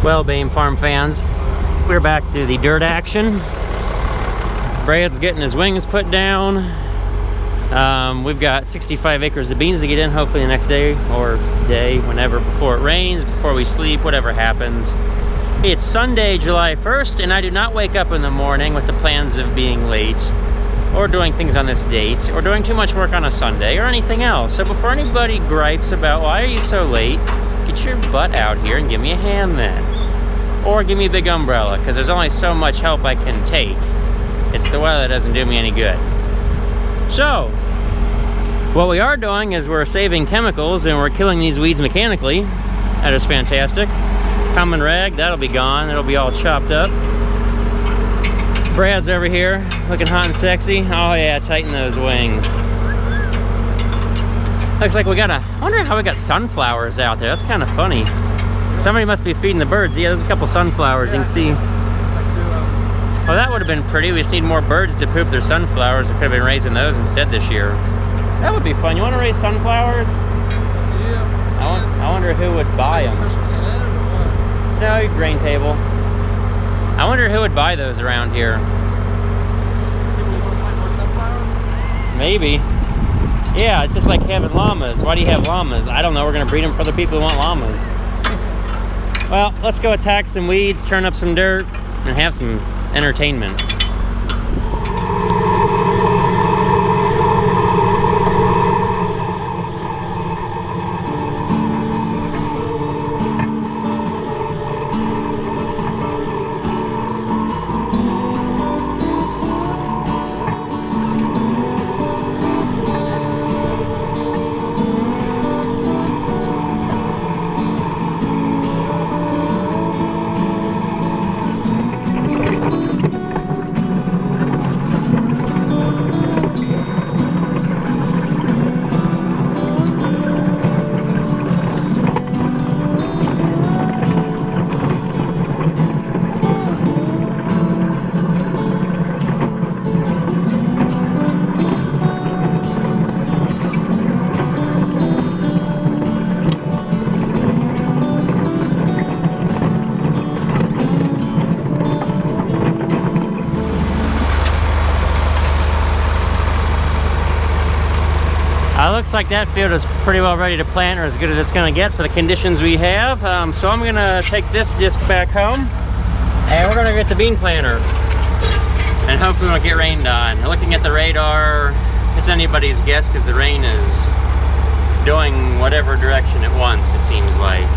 Well, BAME Farm fans, we're back to the dirt action. Brad's getting his wings put down. We've got 65 acres of beans to get in, hopefully the next day or day, whenever, before it rains, before we sleep, whatever happens. It's Sunday, July 1st, and I do not wake up in the morning with the plans of being late, or doing things on this date, or doing too much work on a Sunday, or anything else. So before anybody gripes about, why are you so late, get your butt out here and give me a hand then. Or give me a big umbrella, because there's only so much help I can take. It's the weather that doesn't do me any good. So, what we are doing is we're saving chemicals and we're killing these weeds mechanically. That is fantastic. Common rag, that'll be gone. It'll be all chopped up. Brad's over here, looking hot and sexy. Oh yeah, tighten those wings. Looks like I wonder how we got sunflowers out there. That's kind of funny. Somebody must be feeding the birds. Yeah, there's a couple sunflowers, you can see. Oh, that would have been pretty. We just need more birds to poop their sunflowers. We could have been raising those instead this year. That would be fun. You want to raise sunflowers? Yeah. I wonder who would buy them. No, your grain table. I wonder who would buy those around here. Maybe. Yeah, it's just like having llamas. Why do you have llamas? I don't know. We're going to breed them for the people who want llamas. Well, let's go attack some weeds, turn up some dirt, and have some entertainment. Looks like that field is pretty well ready to plant, or as good as it's going to get for the conditions we have. So I'm going to take this disc back home, and we're going to get the bean planter, and hopefully we don't get rained on. Looking at the radar, it's anybody's guess because the rain is doing whatever direction it wants, it seems like.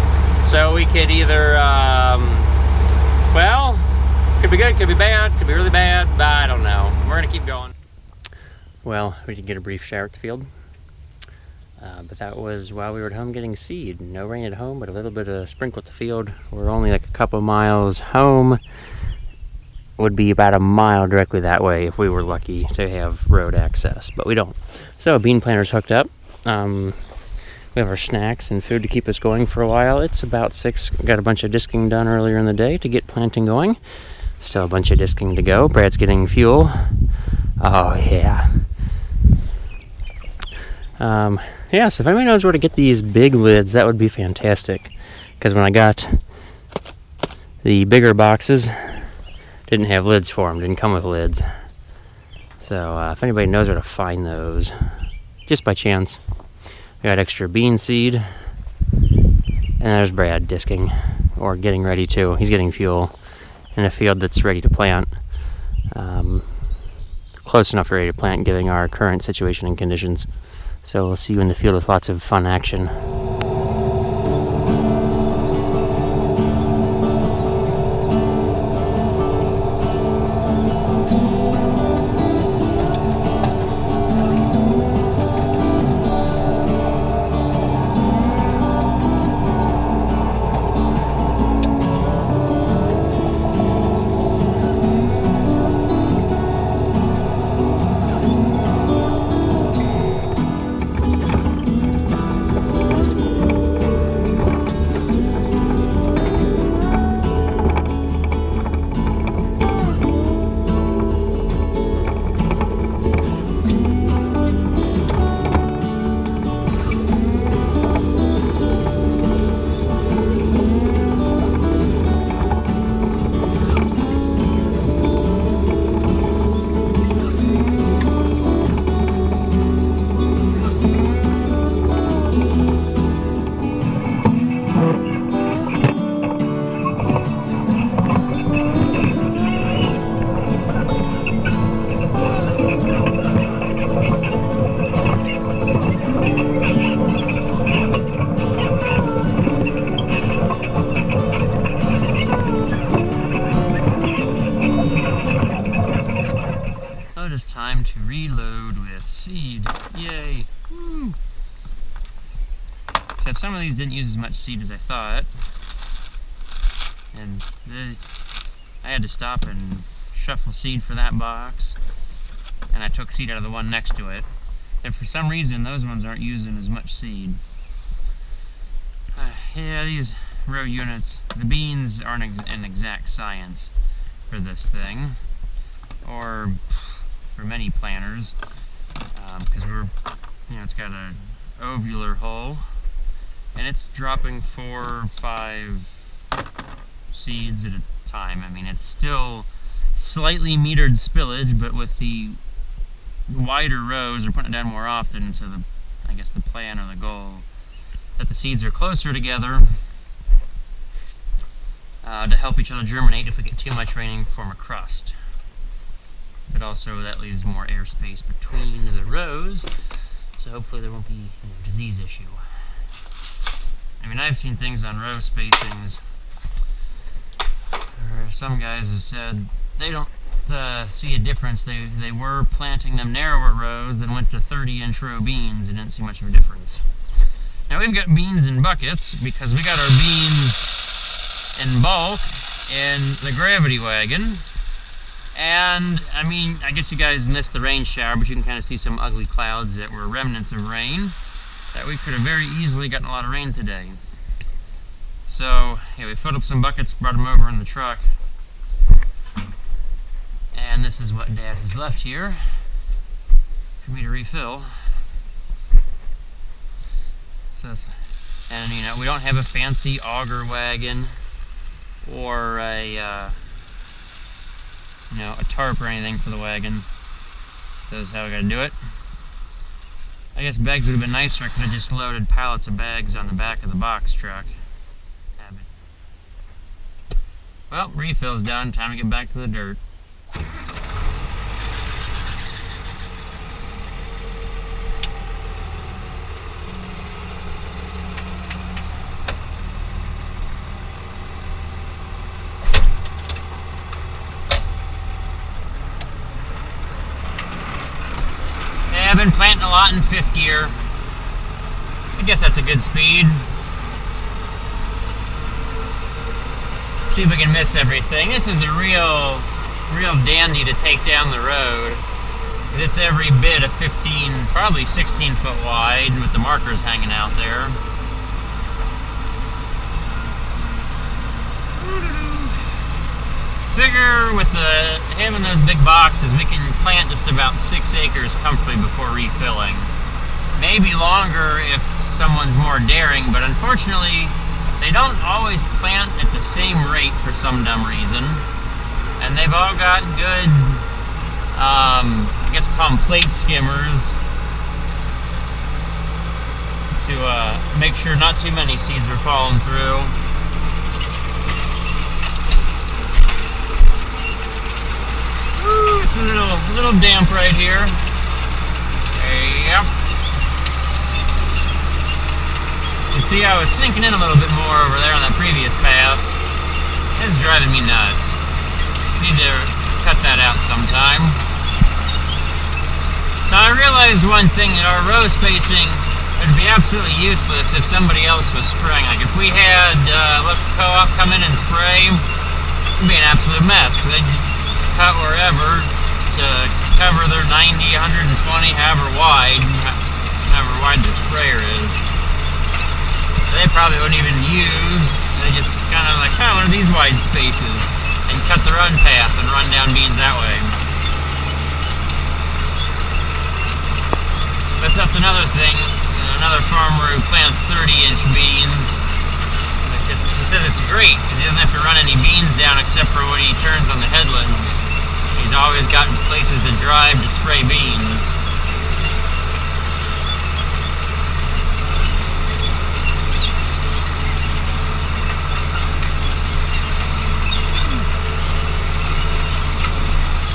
So we could either, well, could be good, could be bad, could be really bad, but I don't know. We're going to keep going. Well, we did get a brief shower at the field. But that was while we were at home getting seed. No rain at home, but a little bit of sprinkle at the field. We're only like a couple miles home. Would be about a mile directly that way if we were lucky to have road access, but we don't. So bean planter's hooked up. We have our snacks and food to keep us going for a while. It's about 6. Got a bunch of disking done earlier in the day to get planting going. Still a bunch of disking to go. Brad's getting fuel. Oh yeah. Yeah, so if anybody knows where to get these big lids, that would be fantastic. Because when I got the bigger boxes, didn't have lids for them, didn't come with lids. So if anybody knows where to find those, just by chance. We got extra bean seed. And there's Brad disking, or getting ready to. He's getting fuel in a field that's ready to plant. Close enough to ready to plant given our current situation and conditions. So we'll see you in the field with lots of fun action. seed. Yay. Woo. Except some of these didn't use as much seed as I thought. And I had to stop and shuffle seed for that box. And I took seed out of the one next to it. And for some reason, those ones aren't using as much seed. Yeah, these row units, the beans aren't an exact science for this thing. Or for many planters. Because it's got an ovular hull. And it's dropping 4 or 5 seeds at a time. I mean, it's still slightly metered spillage, but with the wider rows, they're putting it down more often, so I guess the plan or the goal that the seeds are closer together to help each other germinate if we get too much rain and form a crust. But also that leaves more airspace between the rows, so hopefully there won't be a disease issue. I mean, I've seen things on row spacings where some guys have said they don't see a difference. They were planting them narrower rows, then went to 30-inch row beans and didn't see much of a difference. Now we've got beans in buckets because we got our beans in bulk in the gravity wagon. And, I mean, I guess you guys missed the rain shower, but you can kind of see some ugly clouds that were remnants of rain. That we could have very easily gotten a lot of rain today. So, yeah, we filled up some buckets, brought them over in the truck. And this is what Dad has left here for me to refill. So, and we don't have a fancy auger wagon or a tarp or anything for the wagon. So this is how we gotta do it. I guess bags would have been nicer. I could have just loaded pallets of bags on the back of the box truck. Well, refill's done. Time to get back to the dirt. I've been planting a lot in 5th gear. I guess that's a good speed. See if we can miss everything. This is a real dandy to take down the road. It's every bit of 15, probably 16 foot wide with the markers hanging out there. Figure with having those big boxes, we can plant just about 6 acres comfortably before refilling. Maybe longer if someone's more daring, but unfortunately, they don't always plant at the same rate for some dumb reason. And they've all got good, I guess we call them plate skimmers, to make sure not too many seeds are falling through. It's a little damp right here. Yep. You see, I was sinking in a little bit more over there on that previous pass. It's driving me nuts. Need to cut that out sometime. So I realized one thing, that our row spacing would be absolutely useless if somebody else was spraying. Like if we had local co-op come in and spray, it'd be an absolute mess because they'd cut wherever to cover their 90, 120, however wide their sprayer is. They probably wouldn't even use, they just kind of like, oh, what are these wide spaces? And cut the run path and run down beans that way. But that's another thing, another farmer who plants 30-inch beans. He says it's great because he doesn't have to run any beans down except for when he turns on the headlands. He's always got places to drive to spray beans.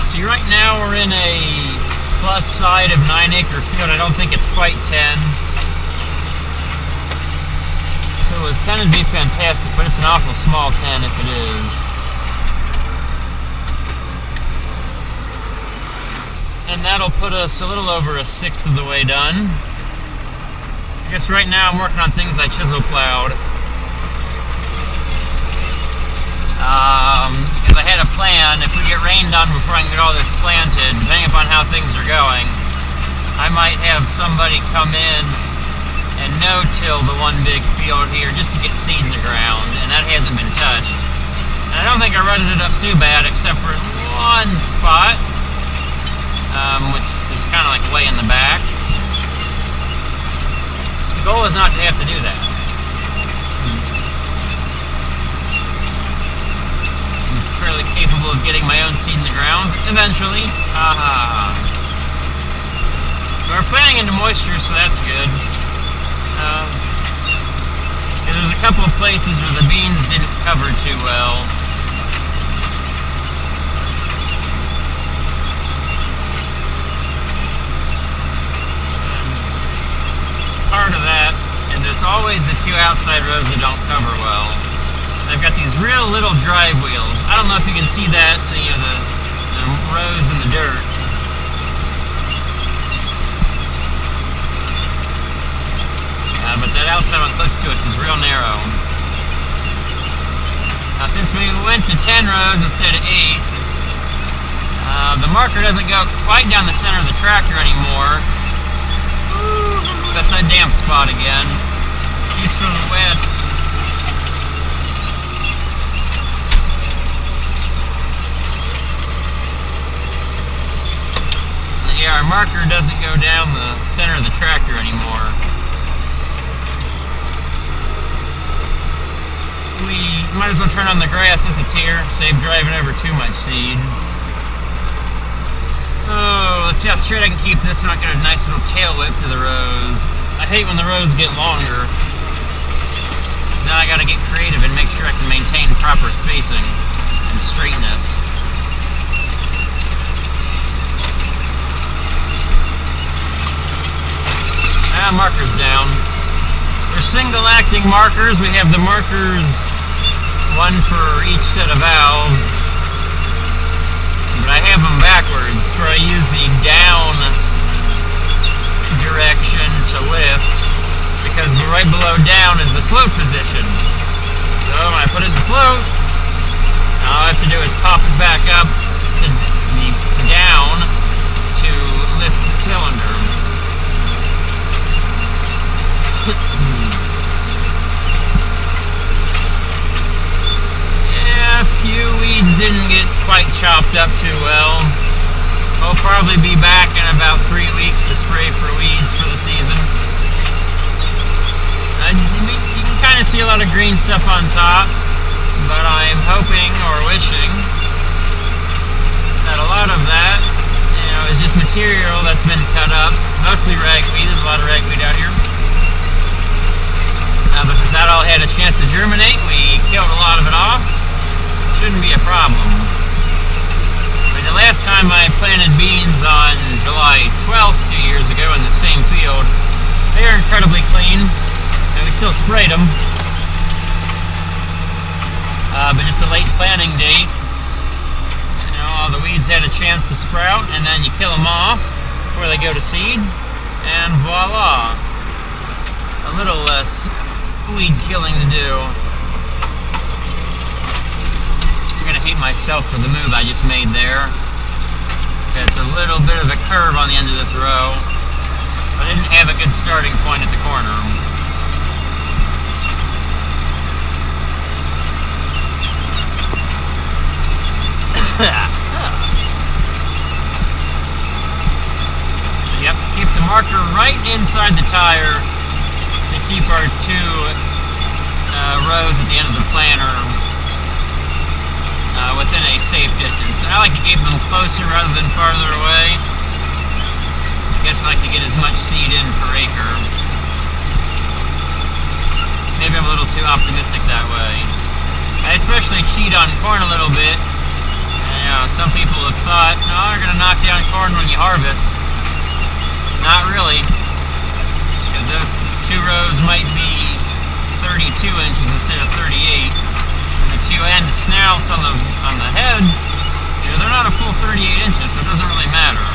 See, right now we're in a plus side of 9-acre field. I don't think it's quite 10. If it was 10, it'd be fantastic, but it's an awful small 10 if it is. And that'll put us a little over a sixth of the way done. I guess right now I'm working on things like chisel plowed. Because I had a plan, if we get rained on before I can get all this planted, depending upon how things are going, I might have somebody come in and no-till the one big field here just to get seed in the ground, and that hasn't been touched. And I don't think I rutted it up too bad, except for one spot, which is kind of like way in the back. The goal is not to have to do that. Fairly capable of getting my own seed in the ground eventually. We're planting into moisture, so that's good. And there's a couple of places where the beans didn't cover too well. Part of that, and there's always the two outside rows that don't cover well. I've got these real little drive wheels. I don't know if you can see that, the rows in the dirt. But that outside one close to us is real narrow. Now since we went to 10 rows instead of 8, the marker doesn't go quite down the center of the tractor anymore. That's that damp spot again. Keeps them wet. Yeah, our marker doesn't go down the center of the tractor anymore. We might as well turn on the grass since it's here, save driving over too much seed. Oh, let's see how straight I can keep this and not get a nice little tail whip to the rows. I hate when the rows get longer, because now I gotta get creative and make sure I can maintain proper spacing and straightness. Markers down. They're single acting markers. We have the markers, one for each set of valves, but I have them backwards where I use the down direction to lift, because right below down is the float position. So when I put it in the float, all I have to do is pop it back up to the down to lift the cylinder. Yeah, a few weeds didn't get quite chopped up too well. I'll probably be back in about 3 weeks to spray for weeds for the season. You can kind of see a lot of green stuff on top, but I'm hoping or wishing that a lot of that, is just material that's been cut up. Mostly ragweed. There's a lot of ragweed out here. But since that all had a chance to germinate, we killed a lot of it off. Shouldn't be a problem. But the last time I planted beans on July 12th 2 years ago in the same field, they are incredibly clean, and we still sprayed them. But just a late planting date, all the weeds had a chance to sprout, and then you kill them off before they go to seed, and voila, a little less weed killing to do. I'm gonna hate myself for the move I just made there. It's a little bit of a curve on the end of this row. I didn't have a good starting point at the corner. Yep, keep the marker right inside the tire to keep our two rows at the end of the planter within a safe distance. I like to keep them closer rather than farther away. I guess I like to get as much seed in per acre. Maybe I'm a little too optimistic that way. I especially cheat on corn a little bit. Some people have thought, no, you're going to knock down corn when you harvest. Not really, because those two rows might be 32 inches instead of 38. And the two end snouts on the head, they're not a full 38 inches, so it doesn't really matter.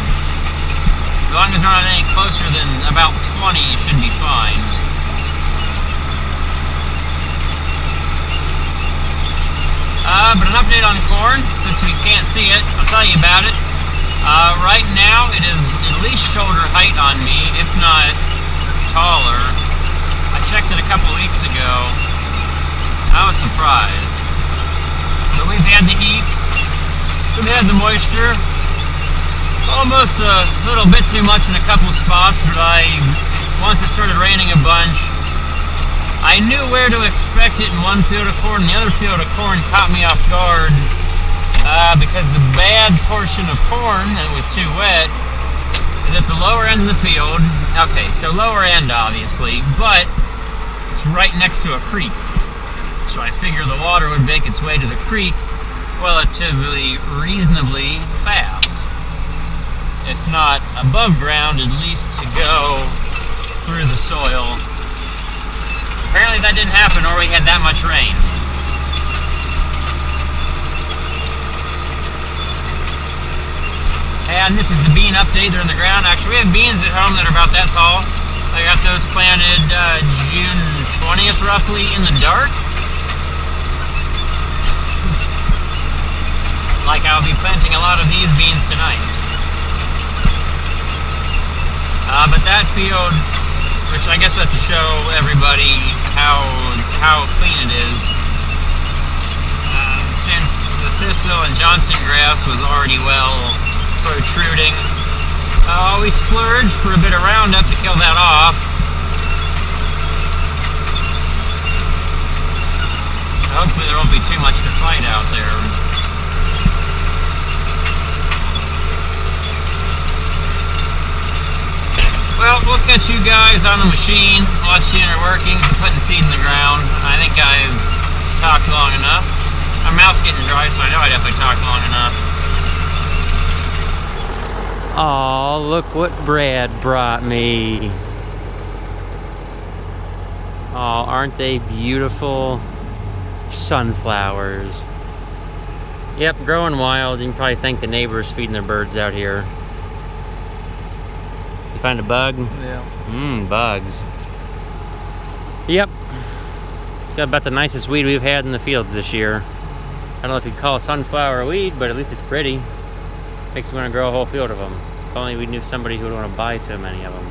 long as we're not any closer than about 20, you should be fine. But an update on corn, since we can't see it, I'll tell you about it. Right now, it is at least shoulder height on me, if not taller. I checked it a couple weeks ago. I was surprised. But we've had the heat, we've had the moisture, almost a little bit too much in a couple spots, but once it started raining a bunch, I knew where to expect it in one field of corn, and the other field of corn caught me off guard because the bad portion of corn that was too wet is at the lower end of the field. Okay, so lower end obviously, but it's right next to a creek. So I figure the water would make its way to the creek relatively reasonably fast. If not above ground, at least to go through the soil. Apparently that didn't happen, or we had that much rain. And this is the bean update. They're in the ground. Actually, we have beans at home that are about that tall. I got those planted June 20th, roughly, in the dark. Like I'll be planting a lot of these beans tonight. But that field, which I guess I have to show everybody how clean it is. Since the thistle and Johnson grass was already well protruding, we splurged for a bit of Roundup to kill that off. So hopefully there won't be too much to fight out there. Well, we'll catch you guys on the machine, watch the inner workings of putting seed in the ground. I think I've talked long enough. My mouth's getting dry, so I know I definitely talked long enough. Aw, look what Brad brought me. Aw, aren't they beautiful? Sunflowers. Yep, growing wild. You can probably thank the neighbors feeding their birds out here. You find a bug? Yeah. Bugs. Yep. It's got about the nicest weed we've had in the fields this year. I don't know if you'd call a sunflower a weed, but at least it's pretty. Makes me want to grow a whole field of them. If only we knew somebody who would want to buy so many of them.